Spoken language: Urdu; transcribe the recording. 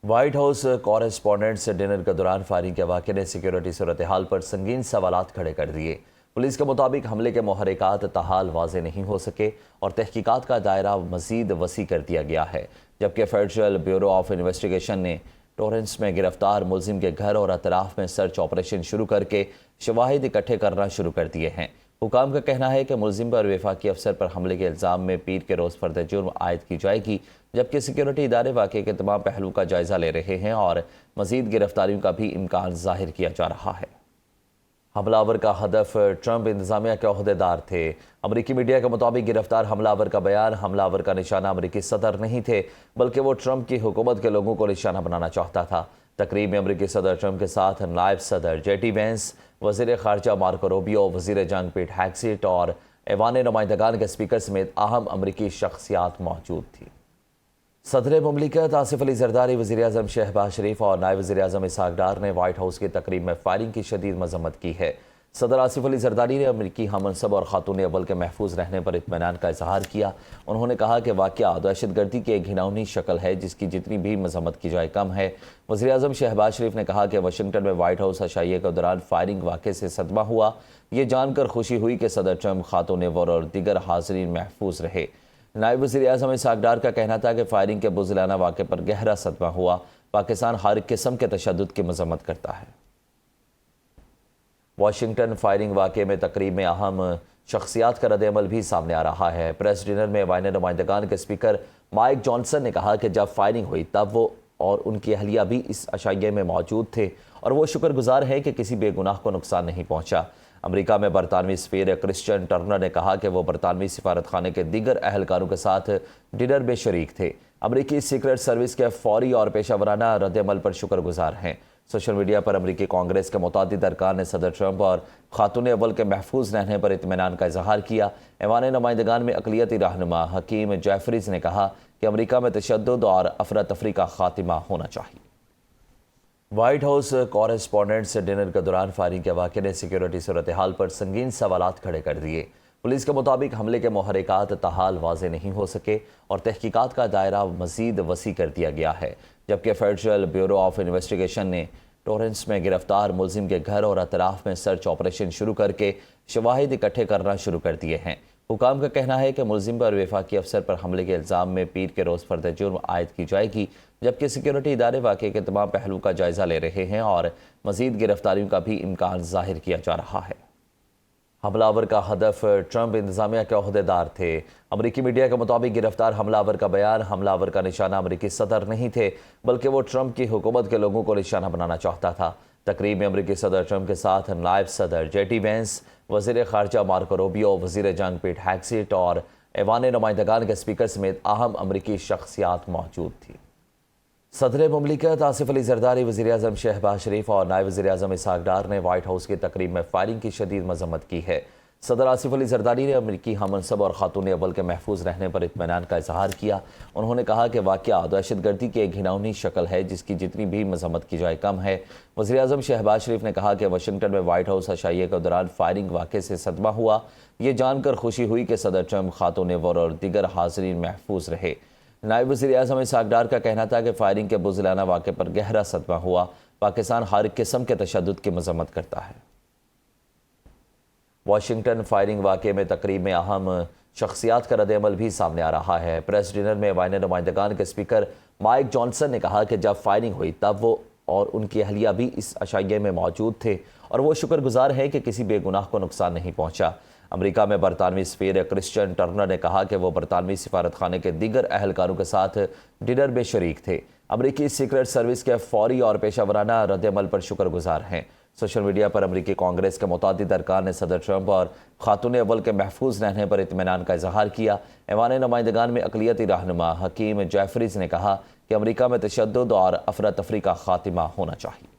وائٹ ہاؤس کورسپونڈنٹ سے ڈنر کے دوران فائرنگ کے واقعے نے سیکیورٹی صورتحال پر سنگین سوالات کھڑے کر دیے۔ پولیس کے مطابق حملے کے محرکات تاحال واضح نہیں ہو سکے اور تحقیقات کا دائرہ مزید وسیع کر دیا گیا ہے، جبکہ فیڈرل بیورو آف انویسٹیگیشن نے ٹورنس میں گرفتار ملزم کے گھر اور اطراف میں سرچ آپریشن شروع کر کے شواہد اکٹھے کرنا شروع کر دیے ہیں۔ حکام کا کہنا ہے کہ ملزم پر وفاقی افسر پر حملے کے الزام میں پیر کے روز فرد جرم عائد کی جائے گی، جبکہ سیکیورٹی ادارے واقعے کے تمام پہلو کا جائزہ لے رہے ہیں اور مزید گرفتاریوں کا بھی امکان ظاہر کیا جا رہا ہے۔ حملہ آور کا ہدف ٹرمپ انتظامیہ کے عہدیدار تھے۔ امریکی میڈیا کے مطابق گرفتار حملہ آور کا بیان، حملہ آور کا نشانہ امریکی صدر نہیں تھے بلکہ وہ ٹرمپ کی حکومت کے لوگوں کو نشانہ بنانا چاہتا تھا۔ تقریب میں امریکی صدر ٹرمپ کے ساتھ نائب صدر جے ڈی وینس، وزیر خارجہ مارکو روبیو، وزیر جنگ پیٹ ہیگسیٹ اور ایوان نمائندگان کے اسپیکر سمیت اہم امریکی شخصیات موجود تھیں۔ صدر مملکت آصف علی زرداری، وزیر اعظم شہباز شریف اور نائب وزیر اعظم اسحاق ڈار نے وائٹ ہاؤس کی تقریب میں فائرنگ کی شدید مذمت کی ہے۔ صدر آصف علی زرداری نے امریکی ہم منصب اور خاتون اول کے محفوظ رہنے پر اطمینان کا اظہار کیا۔ انہوں نے کہا کہ واقعہ دہشت گردی کی ایک گھناؤنی شکل ہے جس کی جتنی بھی مذمت کی جائے کم ہے۔ وزیر اعظم شہباز شریف نے کہا کہ واشنگٹن میں وائٹ ہاؤس عشائیے کے دوران فائرنگ واقعے سے صدمہ ہوا۔ یہ جان کر خوشی ہوئی کہ صدر ٹرمپ، خاتون اول اور دیگر حاضرین محفوظ رہے۔ نائب وزیر اعظم اسحاق ڈار کا کہنا تھا کہ فائرنگ کے بزدلانہ واقعے پر گہرا صدمہ ہوا۔ پاکستان ہر قسم کے تشدد کی مذمت کرتا ہے۔ واشنگٹن فائرنگ واقعے میں تقریب میں اہم شخصیات کا رد عمل بھی سامنے آ رہا ہے۔ پریس ڈنر میں ایوان نمائندگان کے اسپیکر مائک جانسن نے کہا کہ جب فائرنگ ہوئی تب وہ اور ان کی اہلیہ بھی اس عشائیے میں موجود تھے اور وہ شکر گزار ہیں کہ کسی بے گناہ کو نقصان نہیں پہنچا۔ امریکہ میں برطانوی سفیر کرسچن ٹرنر نے کہا کہ وہ برطانوی سفارت خانے کے دیگر اہلکاروں کے ساتھ ڈنر میں شریک تھے۔ امریکی سیکرٹ سروس کے فوری اور پیشہ ورانہ رد عمل پر شکر گزار ہیں۔ سوشل میڈیا پر امریکی کانگریس کے متعدد ارکان نے صدر ٹرمپ اور خاتون اول کے محفوظ رہنے پر اطمینان کا اظہار کیا۔ ایوان نمائندگان میں اقلیتی رہنما حکیم جیفریز نے کہا کہ امریکہ میں تشدد اور افراتفری کا خاتمہ ہونا چاہیے۔ وائٹ ہاؤس کورسپونڈنٹ سے ڈنر کے دوران فائرنگ کے واقعے نے سیکیورٹی صورتحال پر سنگین سوالات کھڑے کر دیے۔ پولیس کے مطابق حملے کے محرکات تاحال واضح نہیں ہو سکے اور تحقیقات کا دائرہ مزید وسیع کر دیا گیا ہے، جبکہ فیڈرل بیورو آف انویسٹیگیشن نے ٹورنس میں گرفتار ملزم کے گھر اور اطراف میں سرچ آپریشن شروع کر کے شواہد اکٹھے کرنا شروع کر دیے ہیں۔ حکام کا کہنا ہے کہ ملزم پر وفاقی افسر پر حملے کے الزام میں پیر کے روز فرد جرم عائد کی جائے گی، جبکہ سیکیورٹی ادارے واقعے کے تمام پہلو کا جائزہ لے رہے ہیں اور مزید گرفتاریوں کا بھی امکان ظاہر کیا جا رہا ہے۔ حملہ آور کا ہدف ٹرمپ انتظامیہ کے عہدیدار تھے۔ امریکی میڈیا کے مطابق گرفتار حملہ آور کا بیان، حملہ آور کا نشانہ امریکی صدر نہیں تھے بلکہ وہ ٹرمپ کی حکومت کے لوگوں کو نشانہ بنانا چاہتا تھا۔ تقریب میں امریکی صدر ٹرمپ کے ساتھ نائب صدر جے ڈی وینس، وزیر خارجہ مارکو روبیو، وزیر جنگ پیٹ ہیگسیٹ اور ایوان نمائندگان کے اسپیکر سمیت اہم امریکی شخصیات موجود تھیں۔ صدر مملکت آصف علی زرداری، وزیر اعظم شہباز شریف اور نائب وزیر اعظم اسحاق ڈار نے وائٹ ہاؤس کی تقریب میں فائرنگ کی شدید مذمت کی ہے۔ صدر آصف علی زرداری نے امریکی ہم منصب اور خاتون اول کے محفوظ رہنے پر اطمینان کا اظہار کیا۔ انہوں نے کہا کہ واقعہ دہشت گردی کی ایک گھناؤنی شکل ہے جس کی جتنی بھی مذمت کی جائے کم ہے۔ وزیر اعظم شہباز شریف نے کہا کہ واشنگٹن میں وائٹ ہاؤس عشائیے کے دوران فائرنگ واقعے سے صدمہ ہوا۔ یہ جان کر خوشی ہوئی کہ صدر ٹرمپ، خاتون اول اور دیگر حاضرین محفوظ رہے۔ نائب وزیر اعظم اسحاق ڈار کا کہنا تھا کہ فائرنگ کے بزدلانہ واقعے پر گہرا صدمہ ہوا۔ پاکستان ہر قسم کے تشدد کی مذمت کرتا ہے۔ واشنگٹن فائرنگ واقعے میں تقریب میں اہم شخصیات کا رد عمل بھی سامنے آ رہا ہے۔ پریس ڈنر میں ایوان نمائندگان کے اسپیکر مائک جانسن نے کہا کہ جب فائرنگ ہوئی تب وہ اور ان کی اہلیہ بھی اس عشائیے میں موجود تھے اور وہ شکر گزار ہیں کہ کسی بے گناہ کو نقصان نہیں پہنچا۔ امریکہ میں برطانوی سفیر کرسچن ٹرنر نے کہا کہ وہ برطانوی سفارت خانے کے دیگر اہلکاروں کے ساتھ ڈنر میں شریک تھے۔ امریکی سیکرٹ سروس کے فوری اور پیشہ ورانہ رد عمل پر شکر گزار ہیں۔ سوشل میڈیا پر امریکی کانگریس کے متعدد ارکان نے صدر ٹرمپ اور خاتون اول کے محفوظ رہنے پر اطمینان کا اظہار کیا۔ ایوان نمائندگان میں اقلیتی رہنما حکیم جیفریز نے کہا کہ امریکہ میں تشدد اور افراتفری کا خاتمہ ہونا چاہیے۔